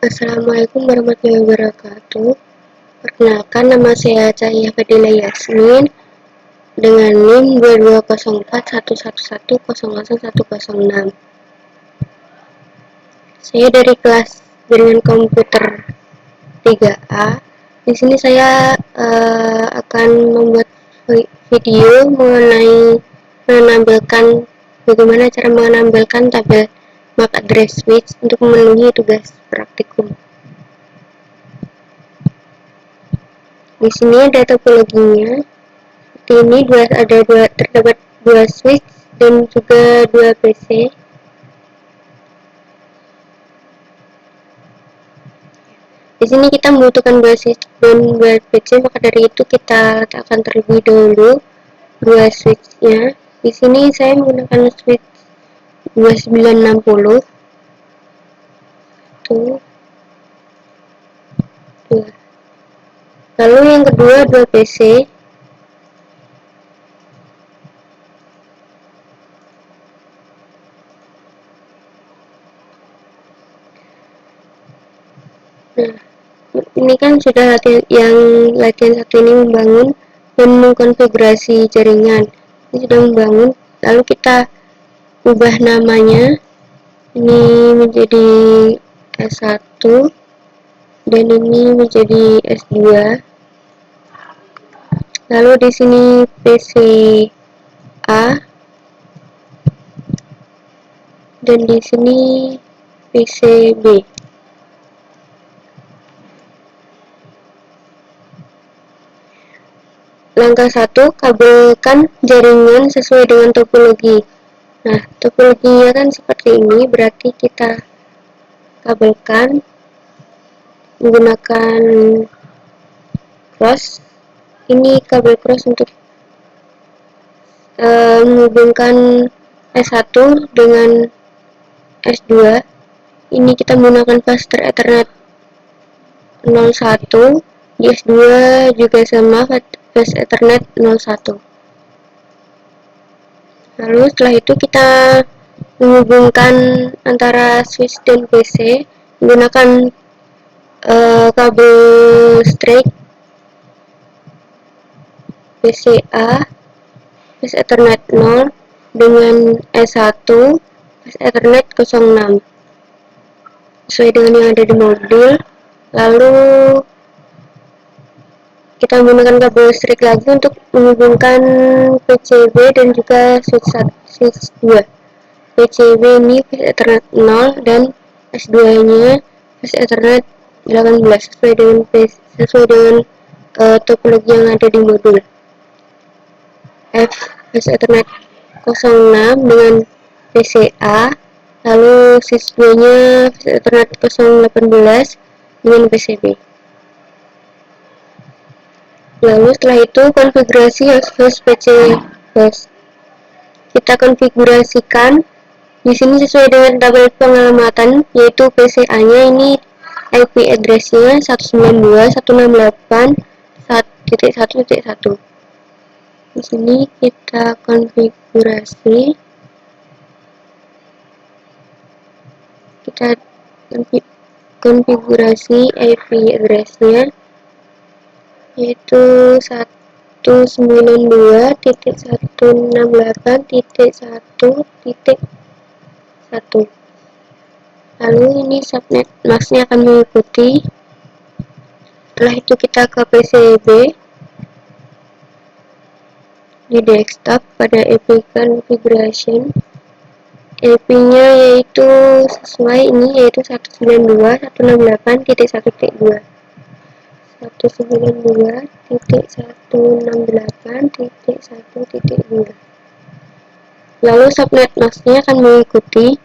Assalamualaikum warahmatullahi wabarakatuh. Perkenalkan, nama saya Cahya Fadila Yasmin dengan NIM 220411110106. Saya dari kelas Jaringan Komputer 3A. Di sini saya akan membuat video mengenai menampilkan bagaimana cara menampilkan tabel MAC address switch untuk memenuhi tugas praktikum. Di sini ada topologinya. Seperti ini terdapat dua switch dan juga dua PC. Di sini kita membutuhkan dua switch dan dua PC, maka dari itu kita letakkan terlebih dahulu dua switchnya. Di sini saya menggunakan switch 2960. Tuh. Lalu yang kedua dua PC. Nah, ini kan sudah latihan satu ini membangun dan mengkonfigurasi jaringan. Ini sudah membangun, lalu kita ubah namanya. Ini menjadi S1 dan ini menjadi S2. Lalu di sini PC A dan di sini PC B. Langkah 1, kabelkan jaringan sesuai dengan topologi. Nah, topologinya kan seperti ini, berarti kita kabelkan menggunakan cross. Ini kabel cross untuk menghubungkan S1 dengan S2. Ini kita menggunakan faster Ethernet 01. Di S2 juga sama, fast Ethernet 01. Lalu setelah itu kita menghubungkan antara switch dan PC menggunakan kabel straight PCA fast Ethernet 0 dengan S1 fast Ethernet 06 sesuai dengan yang ada di modul. Lalu kita menggunakan kabel listrik lagi untuk menghubungkan PCB dan juga switch 2. PCB ini fast Ethernet 0 dan S2 nya fast Ethernet 18 sesuai dengan topologi yang ada di modul. F fast Ethernet 06 dengan PCA, lalu switch 2 nya fast Ethernet 018 dengan PCB. Lalu setelah itu konfigurasi host PC host. Kita konfigurasikan di sini sesuai dengan tabel pengalamatan, yaitu PCA-nya ini IP address-nya 192.168.1.1. Di sini kita konfigurasi. Kita konfigurasi IP address-nya yaitu 192.168.1.1. Lalu ini subnet mask-nya akan mengikuti. Setelah itu kita ke PCB di desktop pada IP configuration. IP-nya yaitu sesuai ini, yaitu 192.168.1.2. 192.168.1.2. Lalu subnet mask-nya akan mengikuti.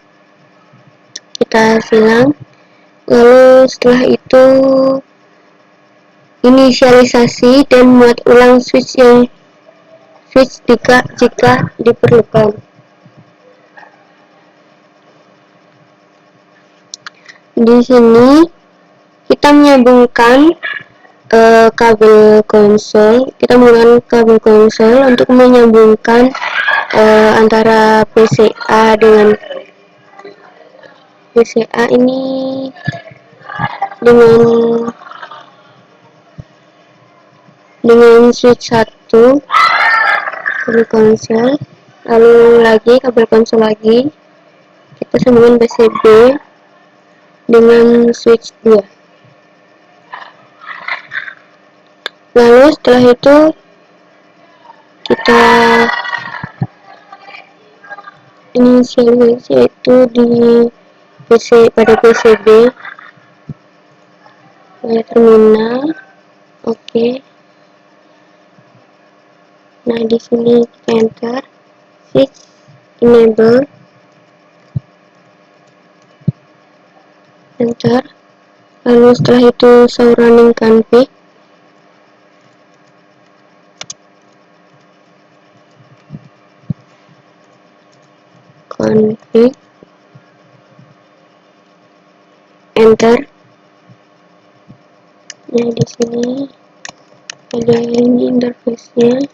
Kita silang. Lalu setelah itu inisialisasi dan muat ulang switch jika diperlukan. Di sini kita menyambungkan kabel konsol. Kita menggunakan kabel konsol untuk menyambungkan antara PCA dengan PCA ini dengan switch 1 kabel konsol, lalu lagi kabel konsol lagi kita sambungkan PCB dengan switch 2. Lalu setelah itu kita inisialisasi, yaitu di pada PCB pada terminal. Oke. Nah, di sini kita enter switch enable, enter. Lalu setelah itu show running config, enter. Nah, di sini ada ini interface-nya.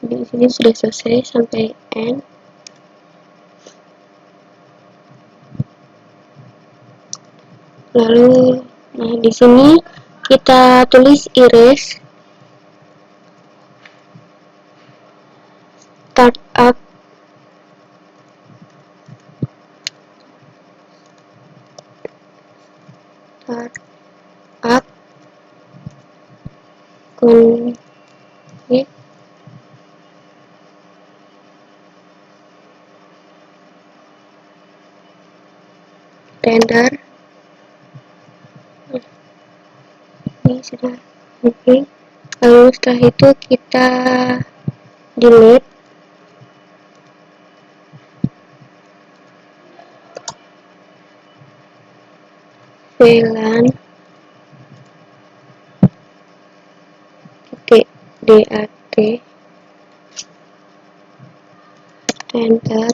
Di sini sudah selesai sampai end. Lalu, nah di sini kita tulis erase startup config tender. Ini sudah oke. Lalu setelah itu kita delete VLAN .dat, enter.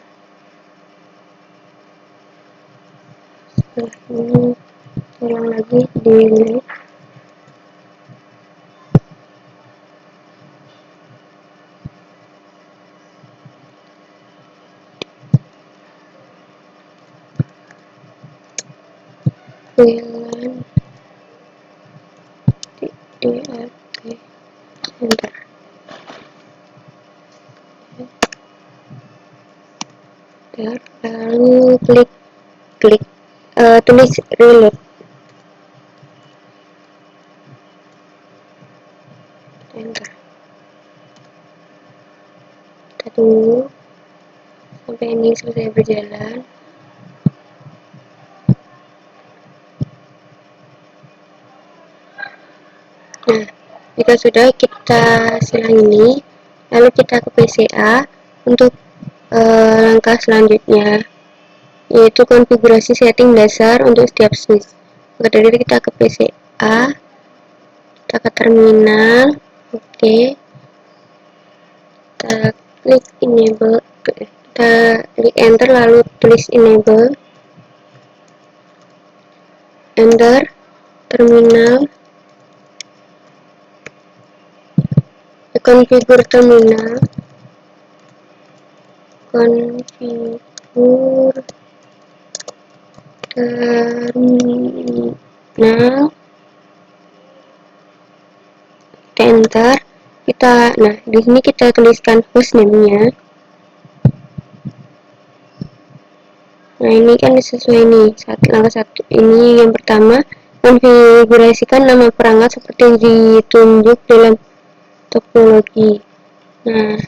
Setelah ini ulang lagi delete VLAN .dat, enter. Lalu tulis reload, enter. Kita tunggu sampai ini selesai berjalan. Nah, jika sudah, kita silang ini, lalu kita ke PCA untuk langkah selanjutnya, yaitu konfigurasi setting dasar untuk setiap switch. Maka dari kita ke PCA, kita ke terminal, oke. Kita klik enable, kita klik enter lalu tulis enable, enter, terminal, konfigur terminal, enter. Nah, di sini kita tuliskan hostname-nya. Nah, ini kan sesuai nih, langkah 1 ini yang pertama, konfigurasikan nama perangkat seperti yang ditunjuk dalam topologi. Nah,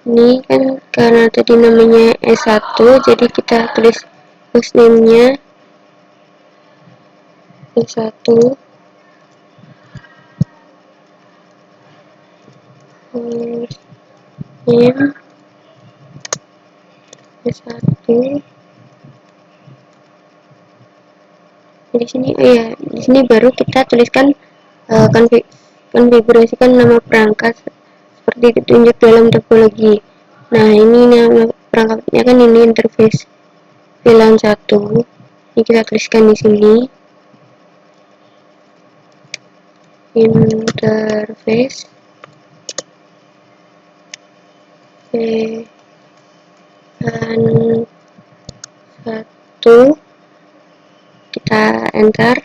ini kan karena tadi namanya S1, jadi kita tulis hostname-nya S1, hostname S1. Di sini, di sini baru kita tuliskan konfigurasikan nama perangkat seperti ditunjuk dalam topologi. Nah, ini nama perangkapnya kan ini interface VLAN 1. Ini kita tuliskan di sini. Interface VLAN 1, kita enter.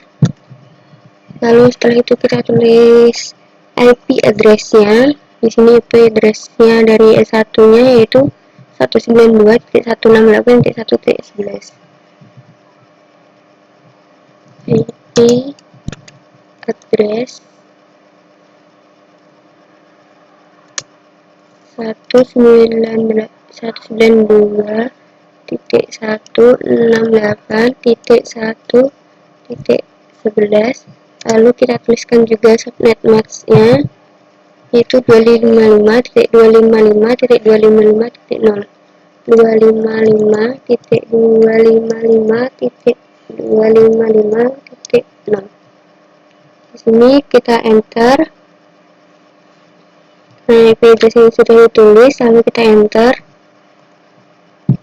Lalu setelah itu kita tulis IP address-nya. Di sini IP address-nya dari S1-nya yaitu 192.168.1.11. IP address 192.168.1.11. Lalu kita tuliskan juga subnet mask-nya yaitu 255.255.255.0 255.255.255.0. Di sini kita enter. Nah, IP address ini sudah ditulis, lalu kita enter.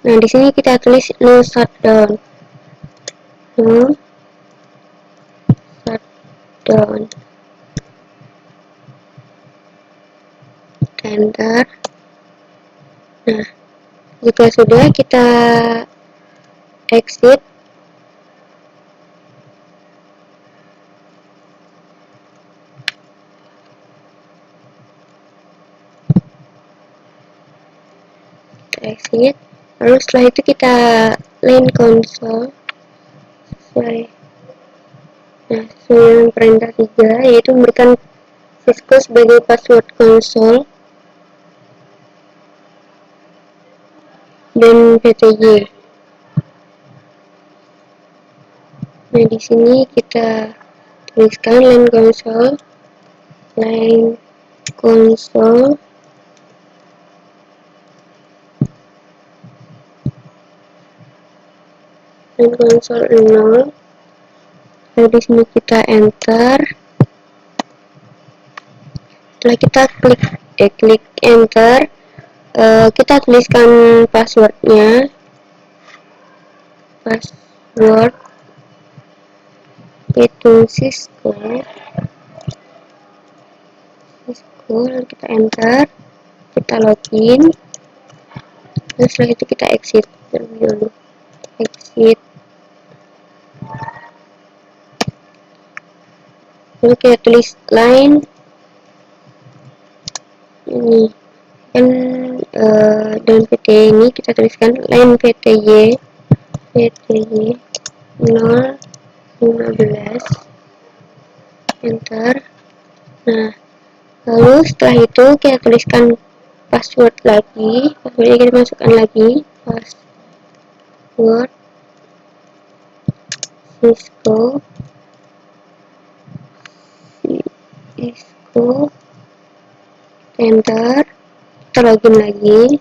Nah, di sini kita tulis no shutdown. No shutdown. Kita enter. Nah, jika sudah, kita exit. Exit. Lalu setelah itu kita line console. Nah, sesuai dengan perintah 3, yaitu memberikan Cisco sebagai password console dan PTY. Nah, di sini kita tuliskan line console line console 0. Lalu di sini kita enter. Setelah kita klik enter, kita tuliskan passwordnya. Password itu Cisco. Lalu kita enter, kita login. Lalu setelah itu kita exit dulu. Exit. Lalu kita tulis line ini kan dan PT ini kita tuliskan line PTY 015, enter. Nah, lalu setelah itu kita tuliskan password lagi. Passwordnya kita masukkan lagi, password Cisco enter. Kita login lagi.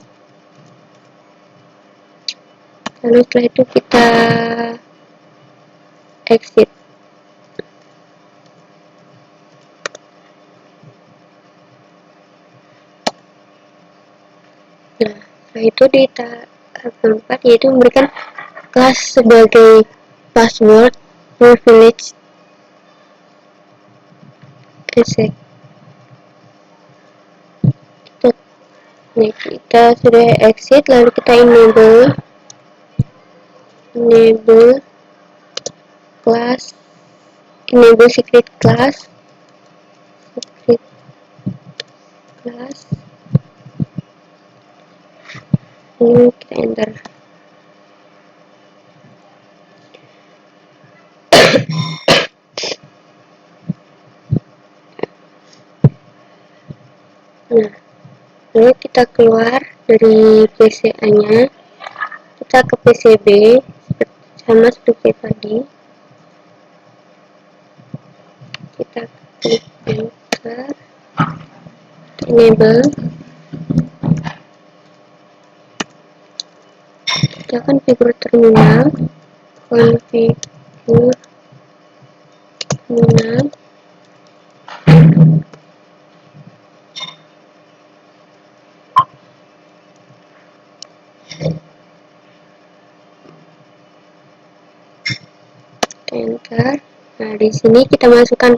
Lalu setelah itu kita exit. Nah, setelah itu di tahap keempat yaitu memberikan kelas sebagai password privilege reset. Kita sudah exit, lalu kita enable class, enable secret class, lalu kita enter. Nah, lalu kita keluar dari PCA-nya, kita ke PCB sama seperti tadi. Kita klik enter, enable. Kita konfigur terminal, Enter. Nah, di sini kita masukkan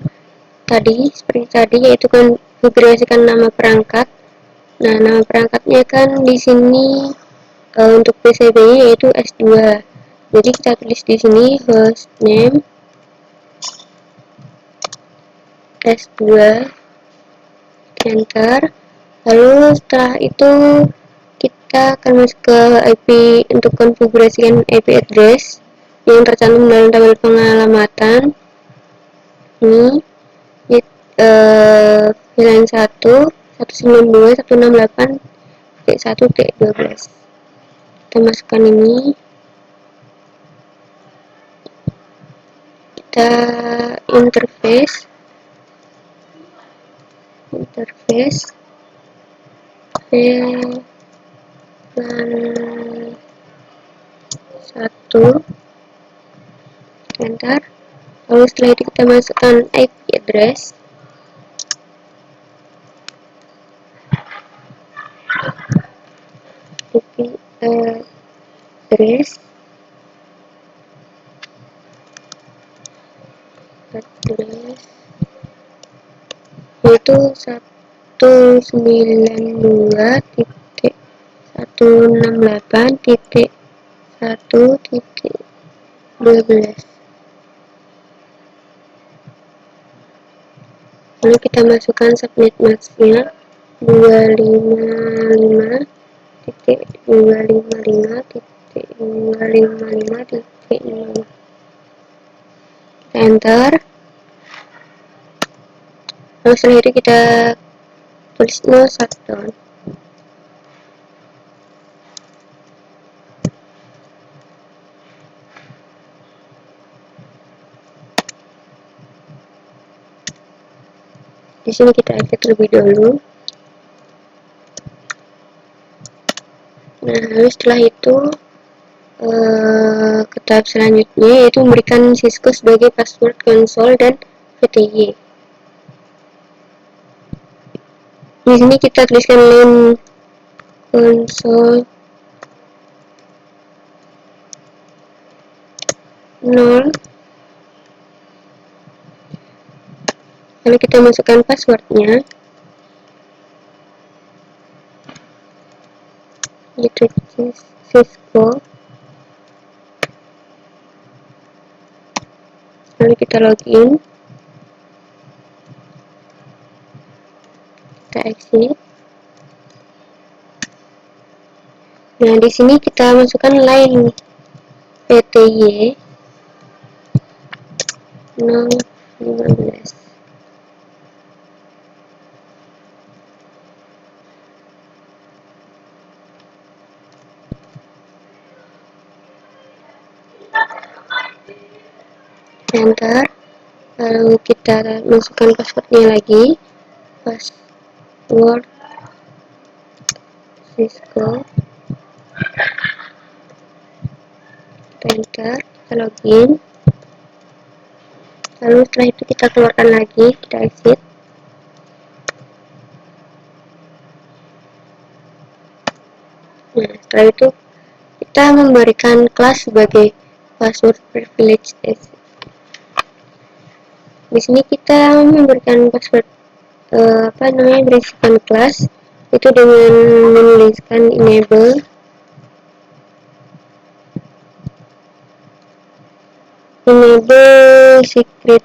tadi seperti tadi, yaitu konfigurasikan nama perangkat. Nah, nama perangkatnya kan di sini untuk PCB-nya yaitu S2. Jadi kita tulis di sini hostname S2, enter. Lalu setelah itu kita akan masuk ke IP untuk konfigurasikan IP address yang tercantum dalam tabel pengalamatan. Ini VLAN 1 192.168.1.12. Kita masukkan ini, kita interface VLAN 1, enter. Lalu setelah itu kita masukkan IP address. Yaitu 192.168.1.12. Lalu kita masukkan subnet masknya 255.255.255.6. Kita enter. Lalu setelah itu kita tulis no shutdown. Di sini kita exit terlebih dahulu. Nah, lalu setelah itu ke tahap selanjutnya, yaitu memberikan Cisco sebagai password konsol dan VTY. Di sini kita tuliskan LAN konsol 0. Lalu kita masukkan passwordnya, yaitu Cisco. Lalu kita login, kita exit. Nah, di sini kita masukkan line VTY 015. Enter. Lalu kita masukkan passwordnya lagi, password Cisco. Kita enter, kita login. Lalu setelah itu kita keluarkan lagi, kita exit. Nah, setelah itu kita memberikan kelas sebagai password privilege. Di sini kita memberikan password berikan kelas itu dengan menuliskan enable secret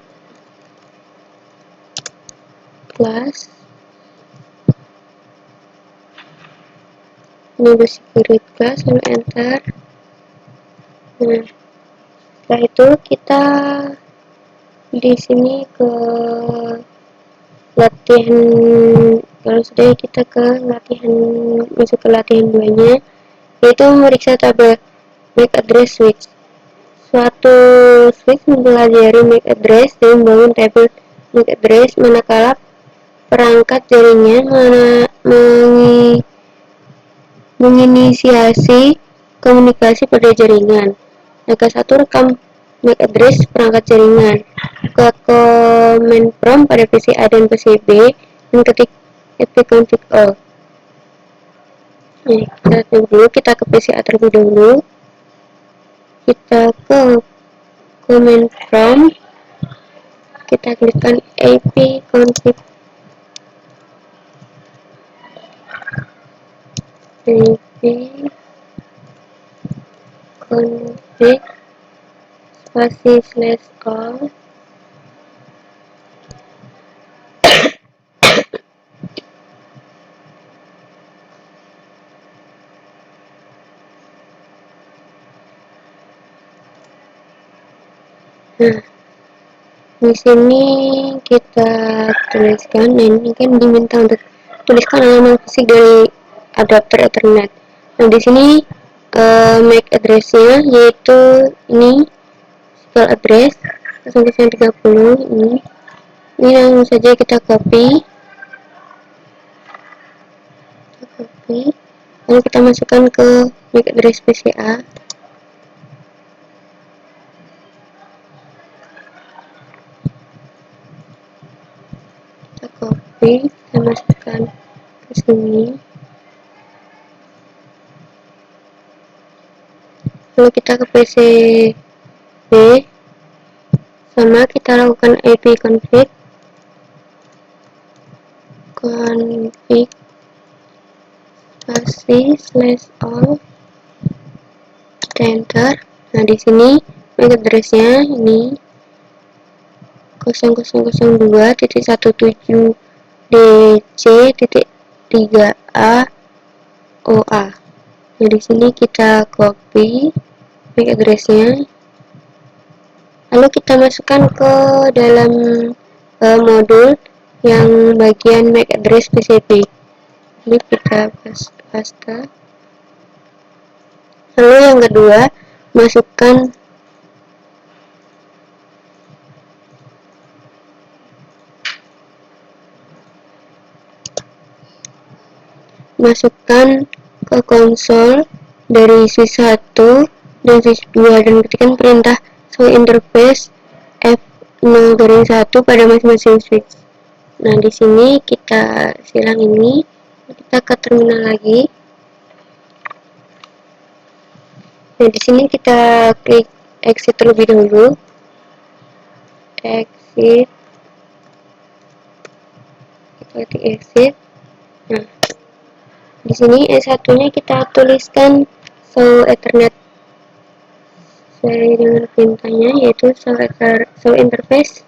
class, lalu enter. Nah, setelah itu kita di sini ke latihan. Kalau sudah, kita masuk ke latihan 2-nya, yaitu memeriksa tabel MAC address switch. Suatu switch mempelajari MAC address dan membangun tabel MAC address manakala perangkat jaringan menginisiasi komunikasi pada jaringan. Langkah 1, rekam MAC address perangkat jaringan. Buka command prompt pada PC A dan PC B dan ketik fpconfig all. Nih, kita tunggu dulu, kita ke PCA terlebih dahulu. Kita ke command prompt, kita klikkan ap config config spasi /all. Nah, di sini kita tuliskan. Nah, ini kan diminta untuk tuliskan halaman fisik dari adapter Ethernet. Nah, di sini MAC address-nya yaitu ini physical address 0.30 ini. Ini langsung saja kita copy, lalu kita masukkan ke MAC address PCA. Kita copy, kita masukkan ke sini. Lalu kita ke PCB, sama kita lakukan ap config spasi /all, enter. Nah, di sini MAC address-nya ini 0017.dc.3a/OA. Nah, di sini kita copy MAC address-nya, lalu kita masukkan ke dalam modul yang bagian MAC address PCB. Ini kita paste. Lalu yang kedua, masukkan ke konsol dari switch 1 dan switch 2 dan ketikkan perintah show interface F0-1 pada masing-masing switch. Nah, di sini kita silang ini, kita ke terminal lagi. Nah, di sini kita klik exit terlebih dahulu. Exit. Kita klik exit. Nah, di sini S1-nya kita tuliskan show Ethernet sesuai dengan perintahnya, yaitu show interface.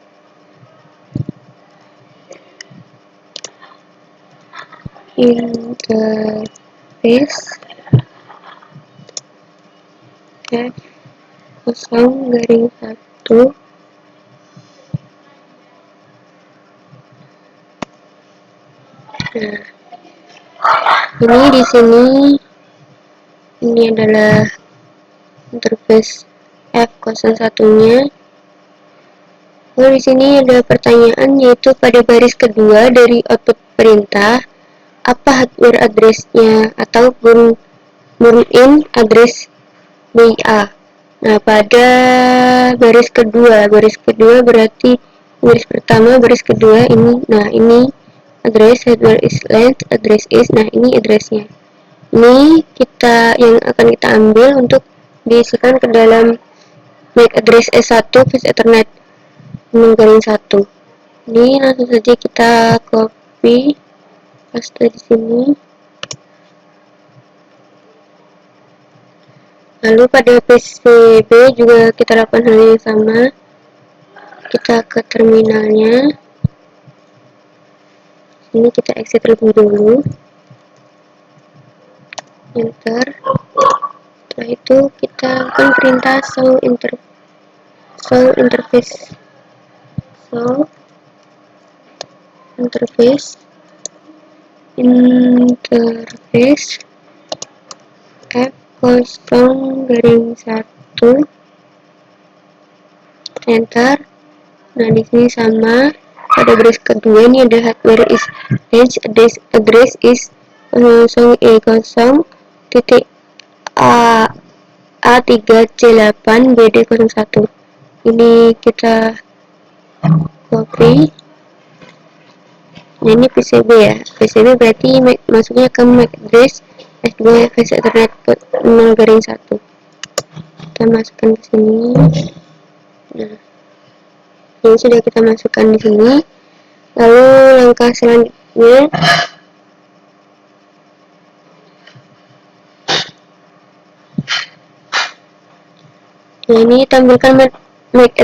F0-1. Nah, ini di sini ini adalah interface F01-nya. Lalu di sini ada pertanyaan, yaitu pada baris kedua dari output perintah, apa hardware address-nya atau burn-in address BIA. Nah, pada baris kedua berarti baris pertama, baris kedua ini. Nah, ini address, hardware is length, address is. Nah, ini address-nya. Ini yang akan kita ambil untuk diisikan ke dalam MAC address S1 Flash Ethernet 0-1. Ini langsung saja kita copy, paste di sini. Lalu pada PCB juga kita lakukan hal yang sama. Kita ke terminalnya. Ini kita exit terlebih dahulu. Enter. Setelah itu kita akan perintah show interface F0-1, enter. Nah, di sini sama, pada baris kedua ini ada hardware is range, address is 0E0A3C8BD01. Ini kita copy. Nah, ini PCB ya. PCB berarti masuknya ke MAC address S2 face Ethernet port 0/1. Kita masukkan ke sini. Nah, ini sudah kita masukkan di sini. Lalu langkah selanjutnya, nah ini tampilkan MAC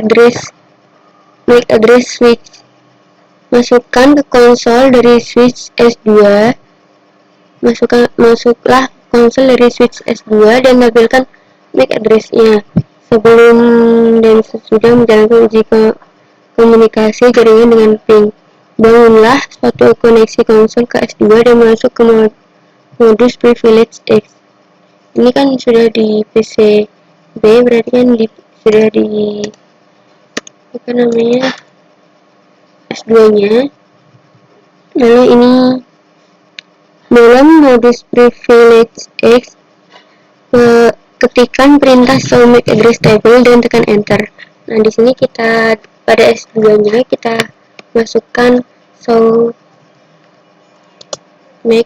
address switch. Masukkan ke konsol dari switch S2. Masuklah konsol dari switch S2 dan tampilkan MAC address-nya. Sebelum dan sesudah menjalankan uji komunikasi jaringan dengan ping, bangunlah suatu koneksi konsol ke S2 dan masuk ke modus privilege X. Ini kan sudah di PC B, berarti kan sudah di apa namanya S2-nya. Lalu ini dalam modus privilege X, ketikkan perintah show MAC address table dan tekan enter. Nah, di sini kita pada S2-nya kita masukkan show MAC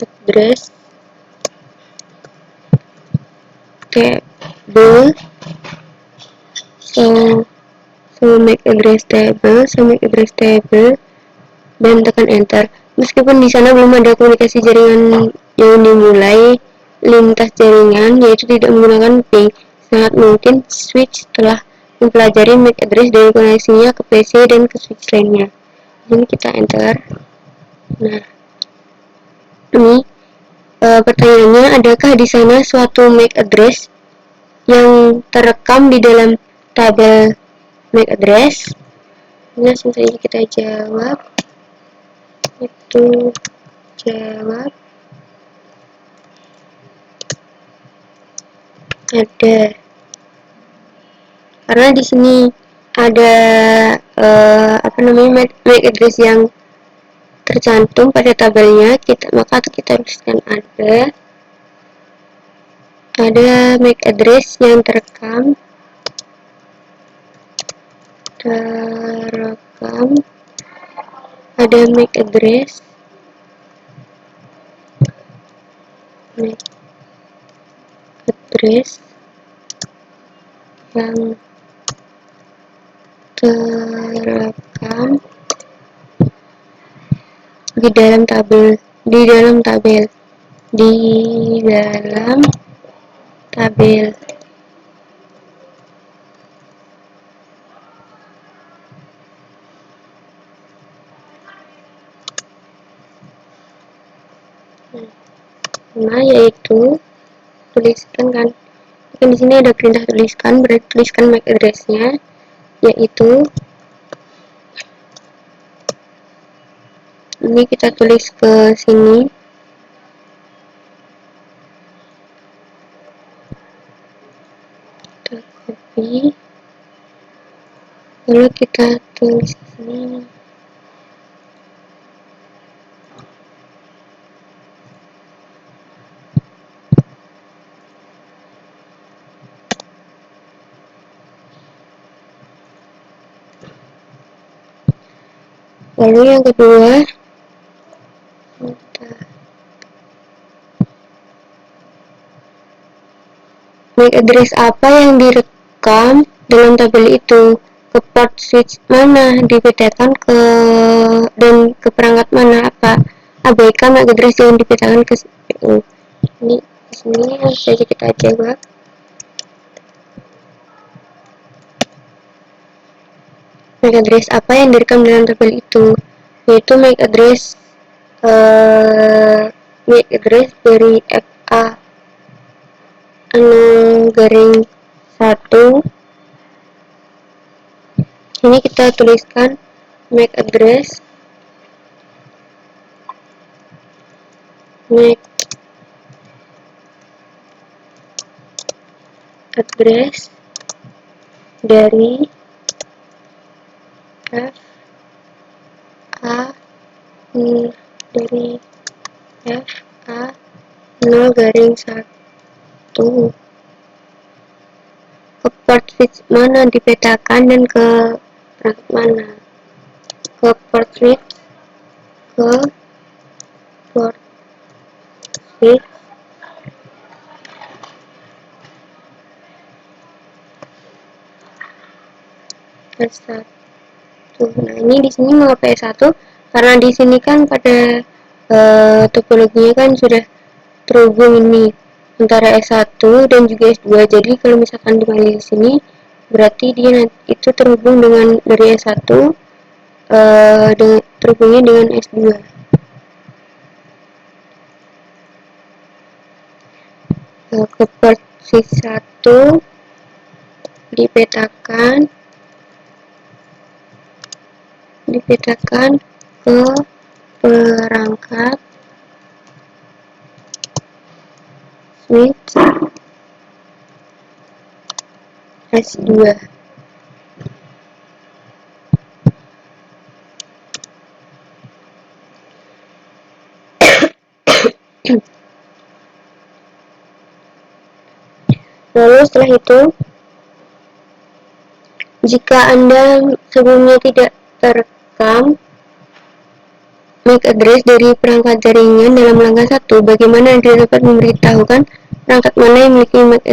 address table, show MAC address table dan tekan enter. Meskipun di sana belum ada komunikasi jaringan yang dimulai lintas jaringan, yaitu tidak menggunakan ping, sangat mungkin switch telah mempelajari MAC address dari koneksinya ke PC dan ke switch lainnya. Ini kita enter. Nah, ini pertanyaannya, adakah di sana suatu MAC address yang terekam di dalam tabel MAC address? Ini langsung saja kita jawab. Itu jawab ada, karena di sini ada MAC address yang tercantum pada tabelnya, maka kita tuliskan ada MAC address yang terekam ada MAC address yang terekam di dalam tabel. Nah, yaitu tuliskan kan di sini ada perintah tuliskan, berarti tuliskan MAC address-nya, yaitu ini kita tulis ke sini. Kita copy, lalu kita tulis ke sini. Lalu yang kedua, MAC address apa yang direkam dalam tabel itu, ke port switch mana dipetakan dan ke perangkat mana, apa abaikan MAC address yang dipetakan ke CPU. Ini di sini saja kita jawab. MAC address apa yang direkam dalam tabel itu, yaitu MAC address dari FA 0/1. Ini kita tuliskan MAC address dari FA 0/1 ke port switch mana dipetakan dan ke perangkat mana, ke port switch ke port 6 S1. Nah, ini di sini mau PS1 karena di sini kan pada topologinya kan sudah terhubung ini antara S1 dan juga S2. Jadi kalau misalkan dipanggil di sini berarti dia itu terhubung dengan dari S1 terhubungnya dengan S2. Ke port 1 dipetakan ke perangkat switch S2. Lalu setelah itu, jika Anda sebelumnya tidak terekam MAC address dari perangkat jaringan dalam langkah 1, bagaimana Anda dapat memberitahukan perangkat mana yang memiliki MAC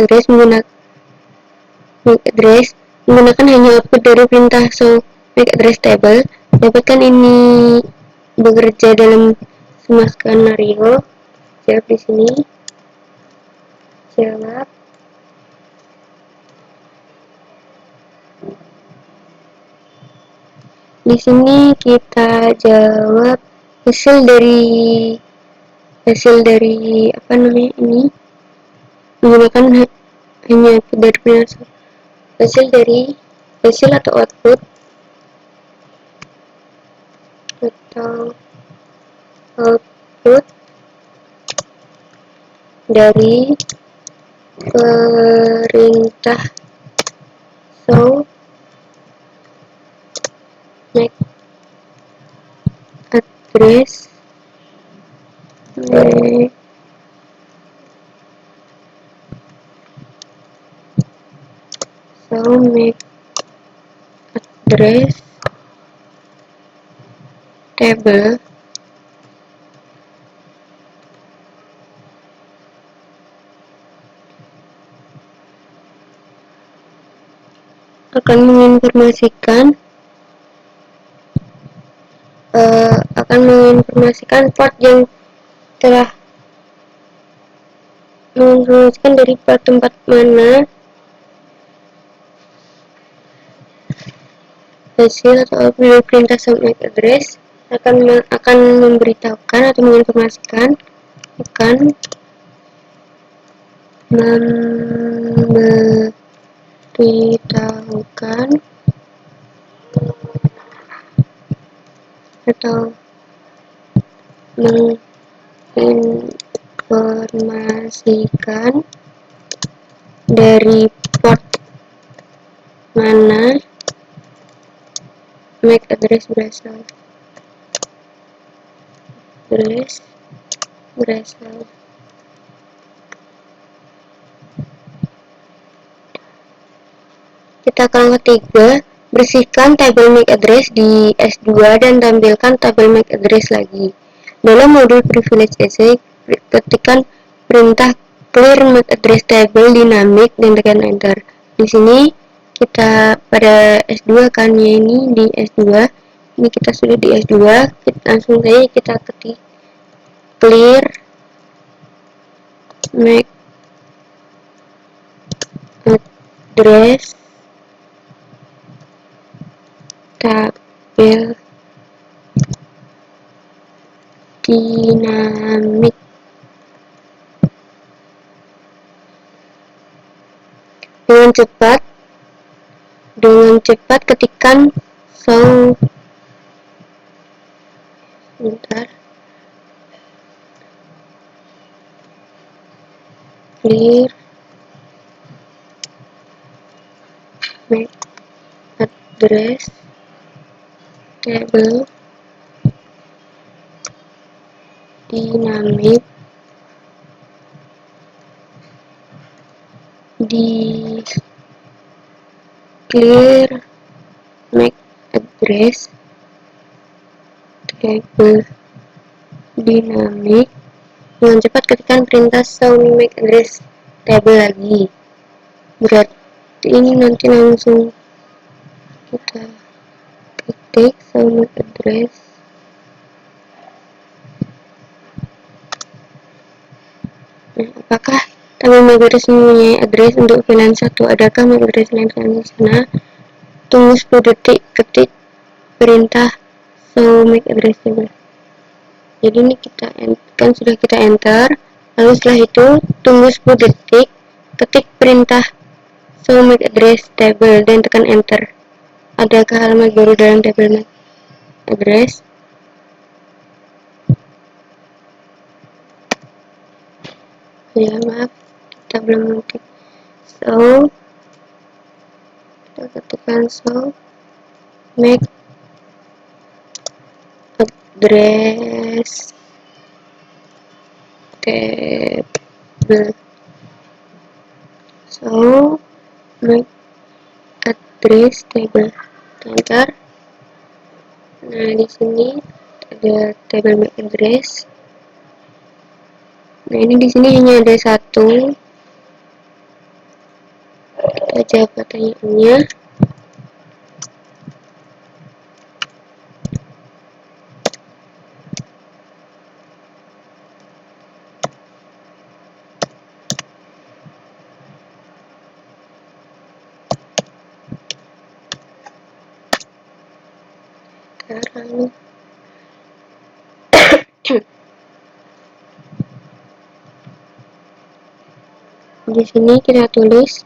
address menggunakan hanya output dari perintah show MAC address table? Dapatkan ini bekerja dalam semua skenario? Jawab di sini. Jawab. Di sini kita jawab hasil dari apa namanya ini menggunakan hanya dari hasil atau output dari perintah show MAC address MAC address table akan menginformasikan port yang telah menginformasikan dari tempat mana hasil atau output dari perintah show MAC address akan memberitahukan atau menginformasikan atau menginformasikan dari port mana MAC address berasal. Kita ke ketiga, bersihkan tabel MAC address di S2 dan tampilkan tabel MAC address lagi. Dalam modul privilege essay, ketikkan perintah clear MAC address table dynamic dan tekan enter. Di sini kita pada S2 kan ya, ini di S2. Ini kita sudah di S2, langsung saja kita ketik clear MAC address tabel dinamik. Dengan cepat ketikkan show clear MAC address table dynamic di clear MAC address table dinamik. Dengan cepat ketikkan perintah show MAC address table lagi. Berarti ini nanti langsung kita ketik show MAC address. Nah, apakah tabel MAC address mempunyai address untuk VLAN 1? Adakah MAC address lain di sana? Tunggu 10 detik, ketik perintah show MAC address table. Jadi ini kan sudah kita enter, lalu setelah itu tunggu 10 detik, ketik perintah show MAC address table dan tekan enter. Adakah halaman baru dalam tabel MAC address? Ya maaf, kita belum ngetik. So kita ketikkan show MAC address table. So MAC address table, enter. Nah, di sini ada tabel MAC address. Nah, ini di sini hanya ada satu. Kita jawab pertanyaannya. Sekarang di sini kita tulis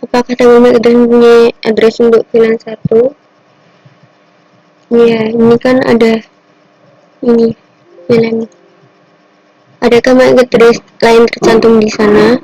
apakah tabel MAC address mempunyai address untuk VLAN 1? Ya, ini kan ada ini VLAN. Adakah MAC address lain tercantum di sana?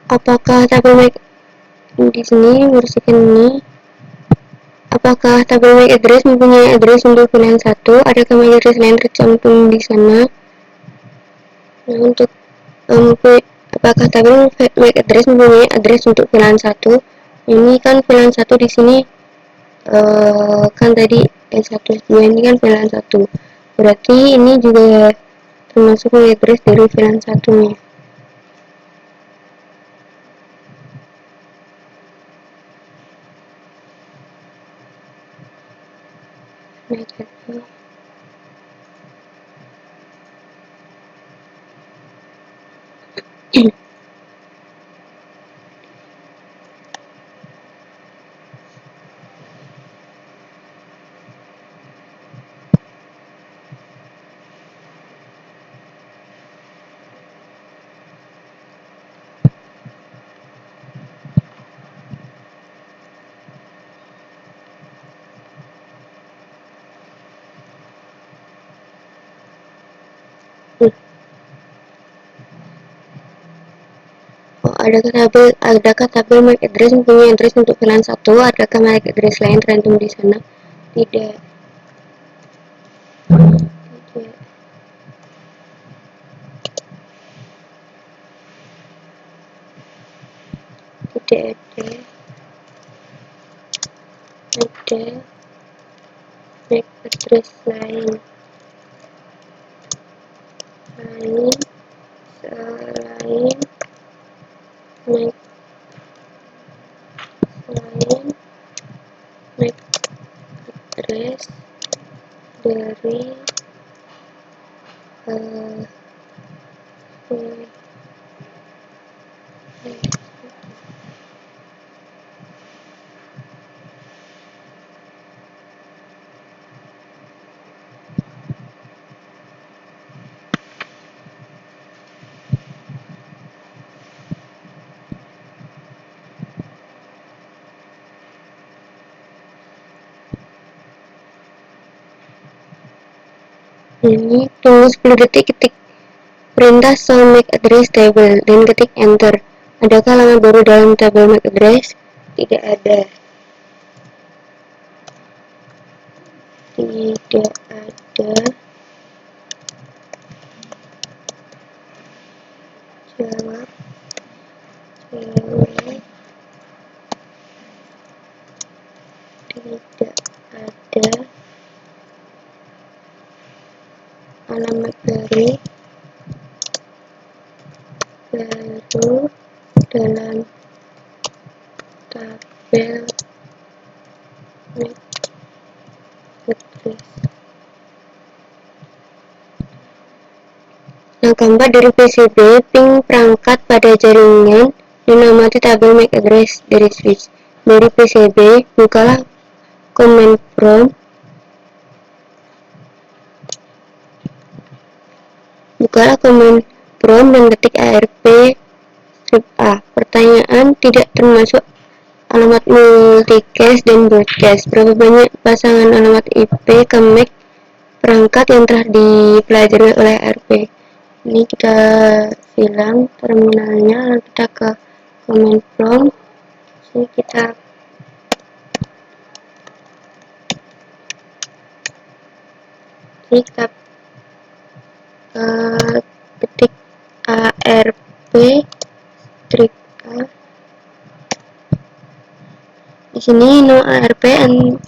Apakah tabel MAC di sini bersihkan ini? Apakah tabel MAC address mempunyai address untuk VLAN 1? Adakah MAC address lain tercantum di sana? Nah, untuk apakah tabel MAC address mempunyai address untuk VLAN 1? Ini kan VLAN 1 di sini kan tadi S1 S2 ini kan VLAN 1. Berarti ini juga termasuk MAC address dari VLAN 1-nya. MAC address. Adakah tabel MAC address mempunyai address untuk VLAN 1? Adakah MAC address lain tercantum di sana? Tidak. Tidak ada MAC address lain selain dari ini tunggu 10 detik, ketik perintah show MAC address table dan ketik enter. Adakah halaman baru dalam tabel MAC address? Tidak ada. Tidak ada. Jawab. Tidak ada alamat baru dalam tabel MAC address. Nah, keempat, dari PCB ping perangkat pada jaringan dan amati tabel MAC address dari switch. Dari PCB, bukalah command prompt. Dan ketik ARP strip A. Pertanyaan tidak termasuk alamat multicast dan broadcast. Berapa banyak pasangan alamat IP ke MAC perangkat yang telah dipelajari oleh ARP? Ini kita silang terminalnya, lalu kita ke command prompt. Ini kita ketik ARP strip A. Di sini no ARP and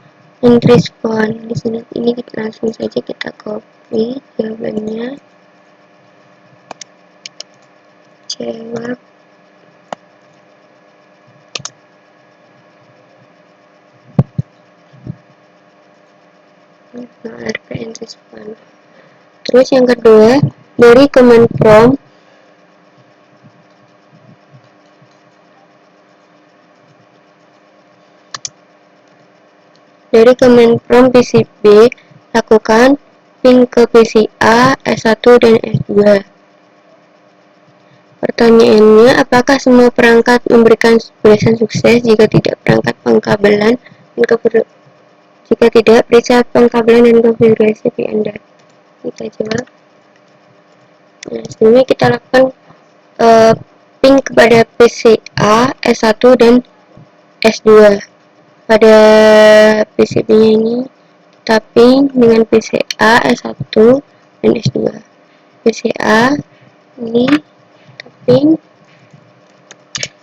respond. Di sini ini kita langsung saja kita copy jawabannya. Jawab. No ARP and respond. Terus yang kedua, dari command prompt. Dari command prompt PCB, lakukan ping ke PCA, S1 dan S2. Pertanyaannya, apakah semua perangkat memberikan balasan sukses? Jika tidak, perangkat pengkabelan dan jika tidak, periksa pengkabelan dan konfigurasi IP Anda. Kita jawab. Nah, sebelumnya kita lakukan ping kepada PCA, S1 dan S2. Pada PCB-nya ini kita ping dengan PCA, S1 dan S2. PCA ini kita ping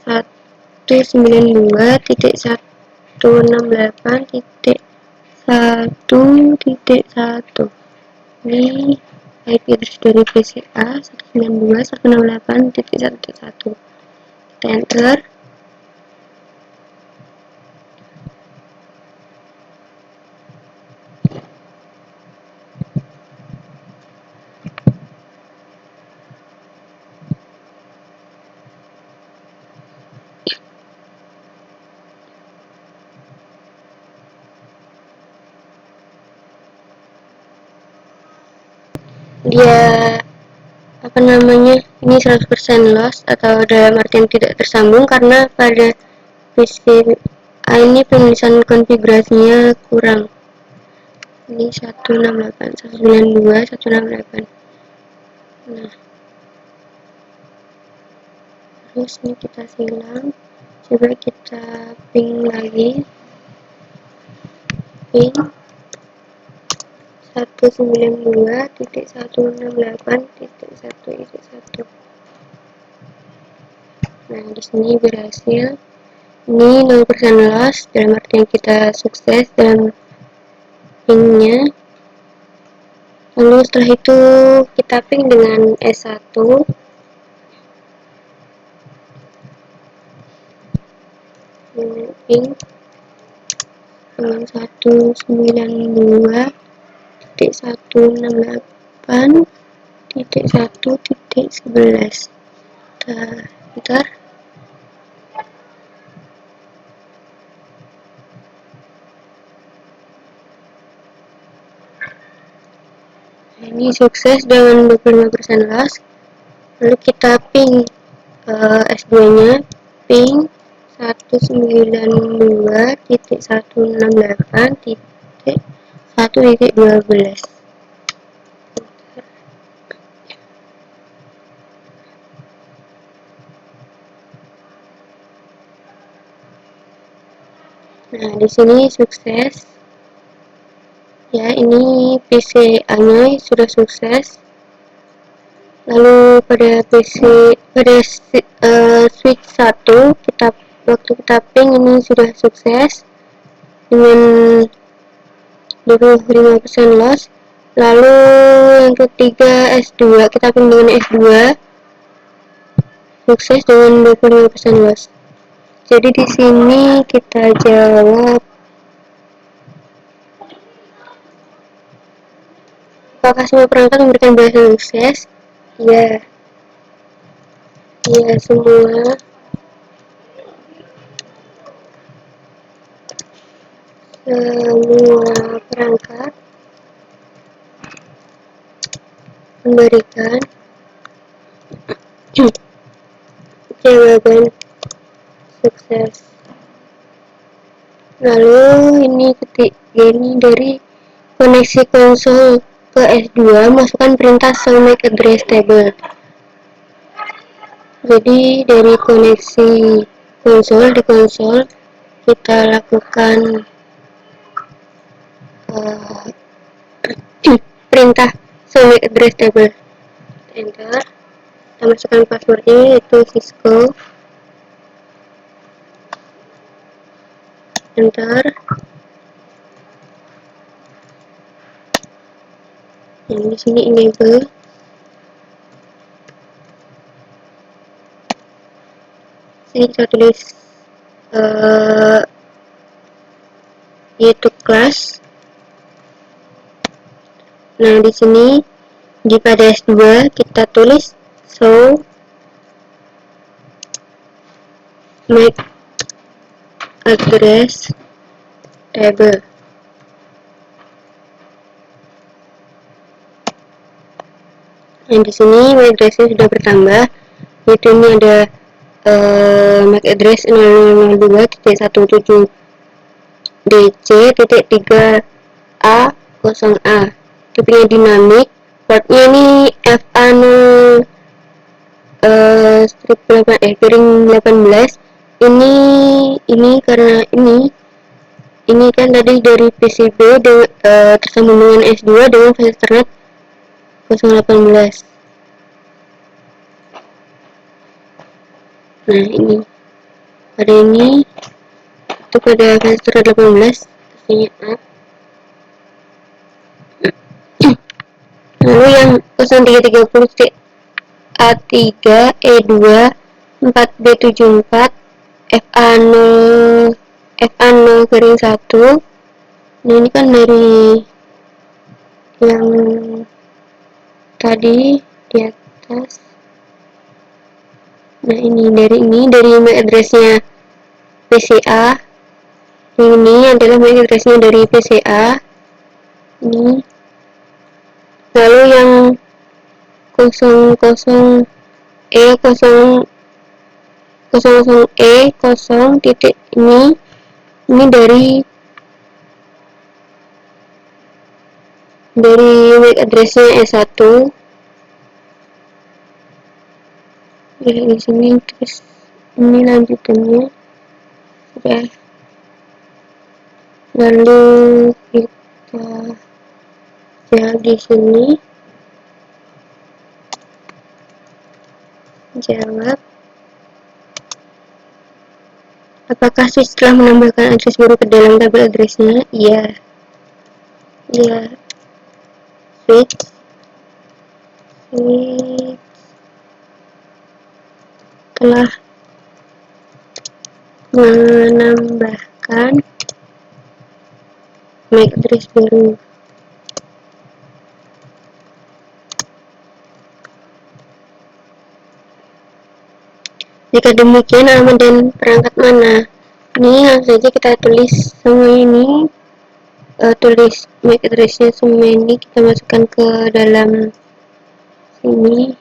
192.168.1.1. Ini IP address dari PCA 192.168.1.1. Kita enter. Dia ini 100% loss atau dalam artian tidak tersambung karena pada PCA ini penulisan konfigurasinya kurang. Ini 192.168. Nah, terus ini kita silang, coba kita ping lagi, ping 192.168.1.1. Nah, di sini berhasil. Ini 0% loss, dalam artian kita sukses dalam pingnya. Lalu setelah itu kita ping dengan S1. Ping dengan 192.168.1.1. 168.1.11. Bentar. Ini sukses dengan 25% loss. Lalu kita ping S2-nya, ping 192.168.1.12. Nah, di sini sukses. Ya, ini PCA-nya sudah sukses. Lalu pada switch 1 waktu kita ping ini sudah sukses dengan 25% loss. Lalu yang ketiga S2, kita ping dengan S2 sukses dengan 25% loss. Jadi di sini kita jawab, apakah semua perangkat memberikan balasan sukses? Ya, semua perangkat memberikan jawaban sukses. Lalu ini dari koneksi konsol ke S2, masukkan perintah show MAC address table. Jadi dari koneksi di konsol kita lakukan perintah show MAC address table. Enter. Kita masukkan passwordnya, yaitu Cisco. Enter. Yang di sini enable. Sini kita tulis yaitu class. Nah, di sini di pada S2 kita tulis show MAC address table. Nah, di sini MAC address-nya sudah bertambah, yaitu ini ada MAC address 0002.1.DC.3A0A. Tipenya dinamik, portnya ini FA0 strip 8 garing 18. Ini karena ini kan tadi dari PCB tersambung dengan S2 dengan file Ethernet 018. Nah, ini itu pada file Ethernet 18, pastinya up. Lalu yang 0330 A3 E2 4B74 FA0 garing 1. Nah, ini kan dari yang tadi di atas. Nah, dari MAC address-nya PCA. Ini adalah MAC address-nya dari PCA. Ini. Lalu yang 00E0 titik ini dari MAC address-nya S1. Ya, di sini terus ini lanjutannya sudah. Lalu kita jawab di sini. Jawab, apakah switch telah menambahkan address baru ke dalam tabel address-nya? Iya. Switch telah menambahkan MAC address baru. Jika demikian, alamat dan perangkat mana? Ini langsung saja kita tulis semua ini. Tulis MAC address-nya semua ini kita masukkan ke dalam sini.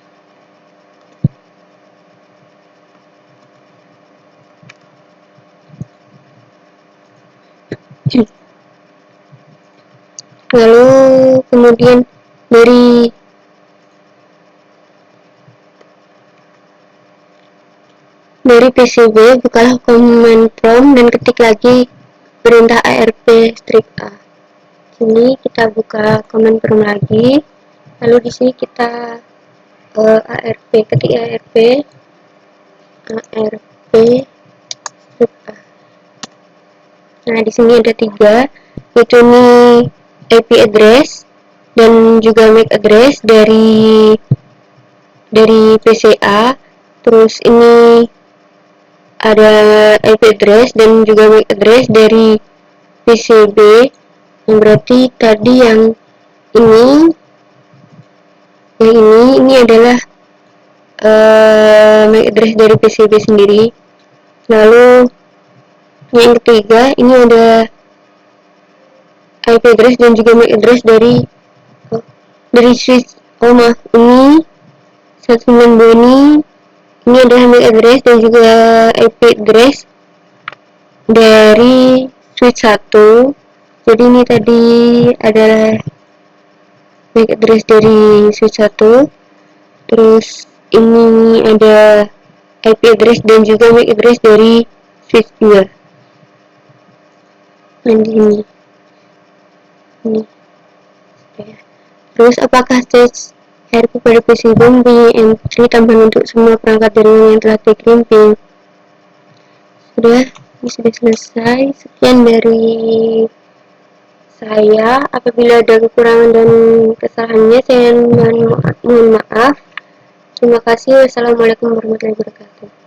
Lalu kemudian dari PCB bukalah command prompt dan ketik lagi perintah ARP -A. Sini kita buka command prompt lagi, lalu di sini kita ARP, ketik ARP -A. Nah, di sini ada 3, yaitu ini IP address dan juga MAC address dari PCA. Terus ini ada IP address dan juga MAC address dari PCB, yang berarti tadi yang ini adalah MAC address dari PCB sendiri. Lalu yang ketiga ini ada IP address dan juga MAC address dari switch. Maaf, ini 192 ini adalah MAC address dan juga IP address dari switch 1. Jadi ini tadi adalah MAC address dari switch 1. Terus ini ada IP address dan juga MAC address dari switch 2. Dan ini. Terus apakah stage RP pada PC mempunyai entry tambahan untuk semua perangkat jaringan yang telah di-crimping? Ini sudah selesai. Sekian dari saya. Apabila ada kekurangan dan kesalahannya, saya mohon maaf. Terima kasih. Wassalamualaikum warahmatullahi wabarakatuh.